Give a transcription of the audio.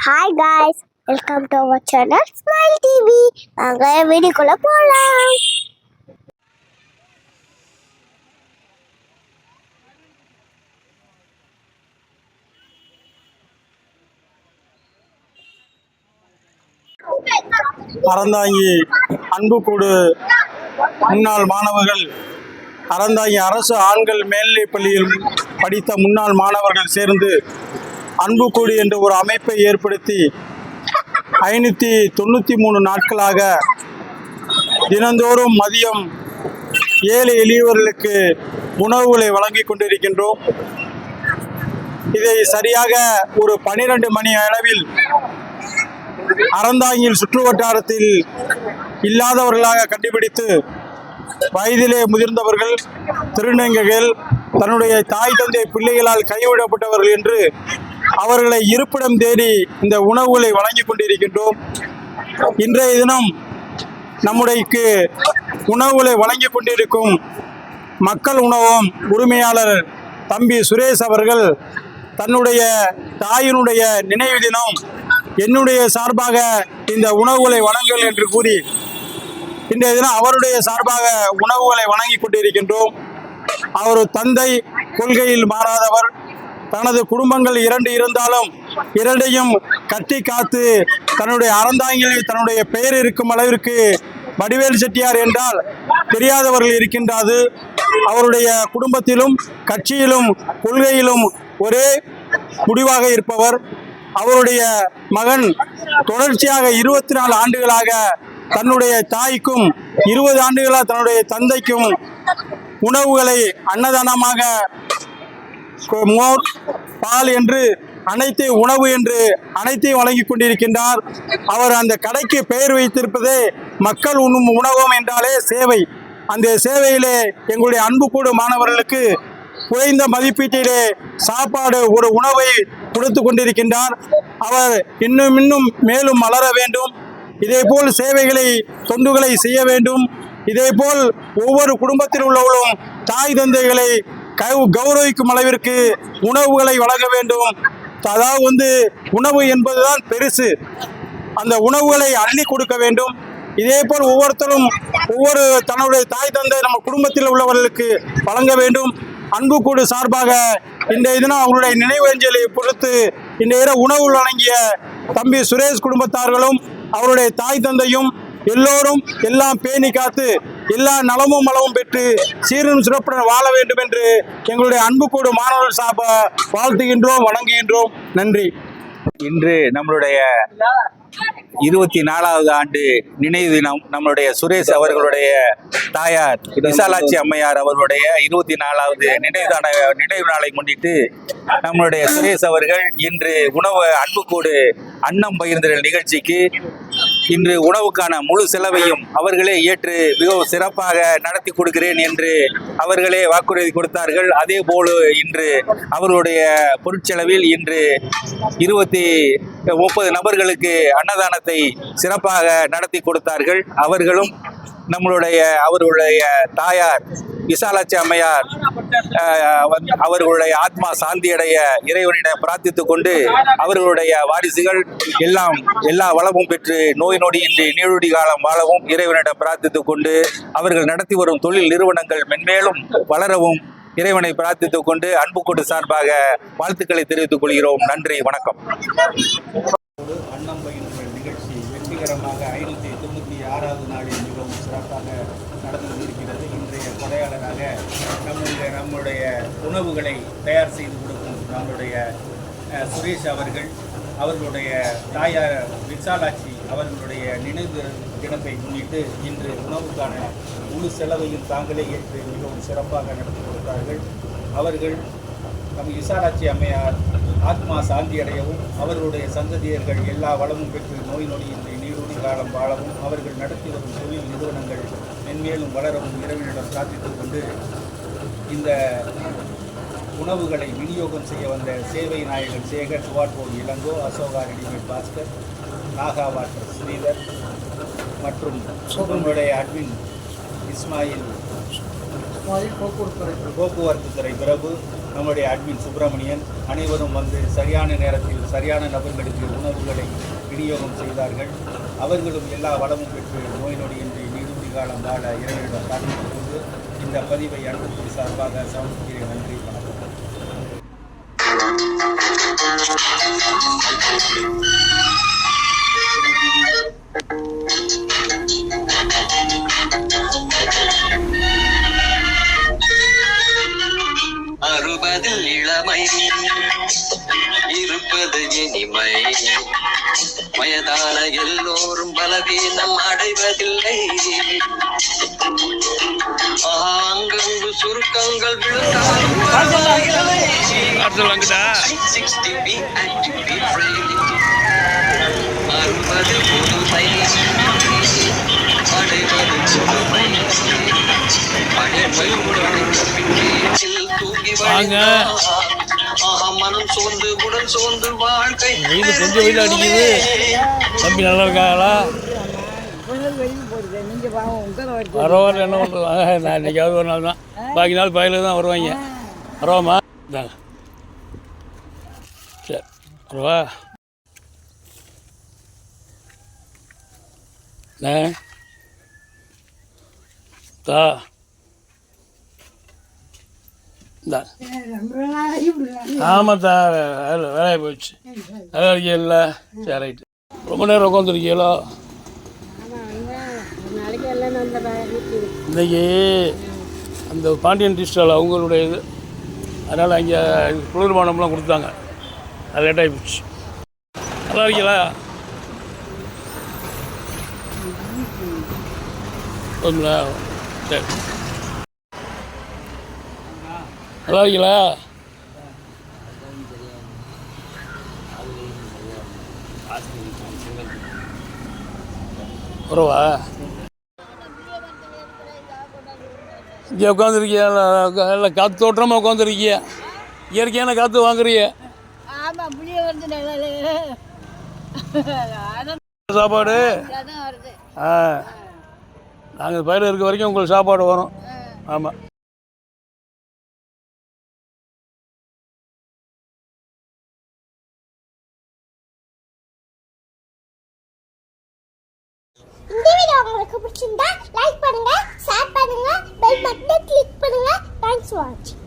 Hi guys, welcome to our channel Smile TV. வாங்க வீடியோக்குள்ள போலாம். அறந்தாங்கி அன்புக்கூடு முன்னாள் மாணவர்கள், அறந்தாங்கி அரசு ஆண்கள் மேல்நிலைப் பள்ளியில் படித்த முன்னாள் மாணவர்கள் சேர்ந்து அன்புக்கூடு என்ற ஒரு அமைப்பை ஏற்படுத்தி 593 நாட்களாக தினந்தோறும் மதியம் ஏழை எளியவர்களுக்கு உணவுகளை வழங்கி கொண்டிருக்கின்றோம். இதை சரியாக ஒரு 12 மணி அளவில் அறந்தாங்கியில் சுற்று வட்டாரத்தில் இல்லாதவர்களாக கண்டுபிடித்து, வயதிலே முதிர்ந்தவர்கள், திருநங்கைகள், தன்னுடைய தாய் தந்தை பிள்ளைகளால் கைவிடப்பட்டவர்கள் என்று அவர்களை இருப்பிடம் தேடி இந்த உணவுகளை வழங்கி கொண்டிருக்கின்றோம். இன்றைய தினம் நம்முடைய உணவுகளை வழங்கி கொண்டிருக்கும் மக்கள் உணவகம் உரிமையாளர் தம்பி சுரேஷ் அவர்கள் தன்னுடைய தாயினுடைய நினைவு தினம் என்னுடைய சார்பாக இந்த உணவுகளை வழங்குங்கள் என்று கூறி இன்றைய தினம் அவருடைய சார்பாக உணவுகளை வழங்கி கொண்டிருக்கின்றோம். அவர் தந்தை கொள்கையில் மாறாதவர். தனது குடும்பங்கள் 2 இருந்தாலும் இரண்டையும் கட்டி காத்து தன்னுடைய அறந்தாங்கியில் தன்னுடைய பெயர் இருக்கும் அளவிற்கு வடிவேல் செட்டியார் என்றால் தெரியாதவர்கள் இருக்கின்றது. அவருடைய குடும்பத்திலும் கட்சியிலும் கொள்கையிலும் ஒரே முடிவாக இருப்பவர். அவருடைய மகன் தொடர்ச்சியாக 24 ஆண்டுகளாக தன்னுடைய தாய்க்கும் 20 ஆண்டுகளாக தன்னுடைய தந்தைக்கும் உணவுகளை அன்னதானமாக மோர், பால் என்று அனைத்து உணவு என்று அனைத்தையும் வழங்கி கொண்டிருக்கின்றார். அவர் அந்த கடைக்கு பெயர் வைத்திருப்பதே மக்கள் உண்ணும் உணவகம் என்றாலே சேவை. அந்த சேவையிலே எங்களுடைய அன்புக்கூடு மாணவர்களுக்கு குறைந்த மதிப்பீட்டிலே சாப்பாடு ஒரு உணவை கொடுத்து கொண்டிருக்கின்றார். அவர் இன்னும் மேலும் வளர வேண்டும். இதேபோல் சேவைகளை தொண்டுகளை செய்ய வேண்டும். இதேபோல் ஒவ்வொரு குடும்பத்தில் உள்ளவர்களும் தாய் தந்தைகளை கௌரவிக்கும் அளவிற்கு உணவுகளை வழங்க வேண்டும். அதாவது உணவு என்பதுதான் பெருசு. அந்த உணவுகளை அள்ளி கொடுக்க வேண்டும். இதேபோல் ஒவ்வொருத்தரும் ஒவ்வொரு தன்னுடைய தாய் தந்தை நம்ம குடும்பத்தில் உள்ளவர்களுக்கு வழங்க வேண்டும். அன்புக்கூடு சார்பாக இன்றைய தினம் அவங்களுடைய நினைவஞ்சலியை பொறுத்து இன்றைய உணவு வழங்கிய தம்பி சுரேஷ் குடும்பத்தார்களும் அவருடைய தாய் தந்தையும் எல்லோரும் எல்லாம் பேணி காத்து எல்லா நலமும் வளமும் பெற்று சீரும் சிறப்புடன் வாழ வேண்டும் என்று எங்களுடைய அன்புக்கூடு மாணவர்கள் சார்பாக வாழ்த்துகின்றோம், வணங்குகின்றோம். நன்றி. இன்று நம்மளுடைய 24வது ஆண்டு நினைவு தினம். நம்மளுடைய சுரேஷ் அவர்களுடைய தாயார் விசாலாட்சி அம்மையார் அவர்களுடைய 24வது நினைவு நாளை முன்னிட்டு நம்மளுடைய சுரேஷ் அவர்கள் இன்று உணவு அன்புக்கூடு அன்னம் பகிர்ந்தல் நிகழ்ச்சிக்கு இன்று உணவுக்கான முழு செலவையும் அவர்களே ஏற்று மிகவும் சிறப்பாக நடத்தி கொடுக்கிறேன் என்று அவர்களே வாக்குறுதி கொடுத்தார்கள். அதே போல இன்று அவர்களுடைய பொருட்செலவில் இன்று 30 நபர்களுக்கு அன்னதானத்தை சிறப்பாக நடத்தி கொடுத்தார்கள். அவர்களும் அவர்களுடைய தாயார் விசாலாட்சி அம்மையார் அவர்களுடைய ஆத்மா சாந்தியடைய இறைவனிடம் பிரார்த்தித்துக் கொண்டு அவர்களுடைய வாரிசுகள் எல்லா வளமும் பெற்று நோய் நொடியின்றி நீழொடி காலம் வாழவும் இறைவனிடம் பிரார்த்தித்துக் கொண்டு அவர்கள் நடத்தி வரும் தொழில் நிறுவனங்கள் மென்மேலும் வளரவும் இறைவனை பிரார்த்தித்துக் கொண்டு அன்புக்கூடு சார்பாக வாழ்த்துக்களை தெரிவித்துக் கொள்கிறோம். நன்றி, வணக்கம். அன்னம் பகிர்ந்தல் நிகழ்ச்சி வெற்றிகரமாக 596வது நாளில் மிகவும் சிறப்பாக நடந்து கொண்டிருக்கிறது. இன்றைய கொடையாளராக நம்முடைய உணவுகளை தயார் செய்து கொடுக்கும் நம்முடைய சுரேஷ் அவர்களுடைய தாயார் விசாலாட்சி அவர்களுடைய நினைவு தினத்தை முன்னிட்டு இன்று உணவுக்கான முழு செலவையும் தாங்களே ஏற்று மிகவும் சிறப்பாக நடத்தி கொடுத்தார்கள். அவர்கள் நம் விசாலாட்சி அம்மையார் ஆத்மா சாந்தி அடையவும் அவர்களுடைய சந்ததியர்கள் எல்லா வளமும் பெற்று நோய் நொடியின்றி நீரூடி காலம் வாழவும் அவர்கள் நடத்தி வரும் தொழில் நிறுவனங்கள் மென்மேலும் வளரவும் இறைவனிடம் பிரார்த்தித்துக் கொண்டு இந்த உணவுகளை விநியோகம் செய்ய வந்த சேவை நாயகன் சேகர், சுவாட்போல் இளங்கோ, அசோகா ரெடிமேட் பாஸ்கர், நாகா வாட்டர் ஸ்ரீதர் மற்றும் நம்முடைய அட்மின் இஸ்மாயில், போக்குவரத்து துறை பிரபு, நம்முடைய அட்மின் சுப்பிரமணியன் அனைவரும் வந்து சரியான நேரத்தில் சரியான நபர்களுக்கு உணவுகளை விநியோகம் செய்தார்கள். அவர்களும் எல்லா வளமும் பெற்று நோய் நொடியின்றி நீடுபடி காலம் வாழ இறைவனிடம் பிரார்த்தித்துக் கொண்டு இந்த பதிவை அன்பு சார்பாக சமர்ப்பிக்கிறேன். நன்றி, வணக்கம். அறுபதில் இளமை இருப்பது இனிமை, வயதான எல்லோரும் பலவீனம் அடைவதில்லை. ஆங்கங்கு சுருக்கங்கள் விழுந்தாலும் அறுபது புதுமை அடைவது புதுமை. மனம் சோர்ந்து உடல் சோர்ந்து வாழ்க்கை கொஞ்சம் வெயில் அடிக்குது. தம்பி நல்லா இருக்காங்களா? பரவாயில்ல, என்ன பண்ணுறாங்க? நான் இன்றைக்காவது ஒரு நாள் தான், பாக்கி நாள் பயில தான் வருவாங்க. பரவாமா இந்தாங்க, சரி பரவா. தா ஆமாத்தா, வேலையை போயிடுச்சு. நல்லா இருக்கீங்களா? சரி ரைட்டு. ரொம்ப நேரம் உட்காந்துருக்கீங்களோ? இன்றைக்கி அந்த பாண்டியன் டிஸ்டால் அவங்களுடைய இது, அதனால் அங்கே குளிர்பானம்லாம் கொடுத்தாங்க. அது லேட்டாகி போச்சு. நல்லா இருக்கீங்களா? சரி, நல்லா இருக்கீங்களா? பரவா இங்கே உட்காந்துருக்கியா? இல்லை காற்று தோட்டமாக உட்காந்துருக்கியா? இயற்கையான காற்று வாங்குறிய? சாப்பாடு நாங்கள் பயிர் இருக்க வரைக்கும் உங்களுக்கு சாப்பாடு வரும். ஆமாம். இந்த வீடியோ உங்களுக்கு பிடிச்சிருந்தா லைக் பண்ணுங்க, ஷேர் பண்ணுங்க, பெல் பட்டனை கிளிக் பண்ணுங்க. தேங்க்ஸ் ஃபார் வாட்சிங்.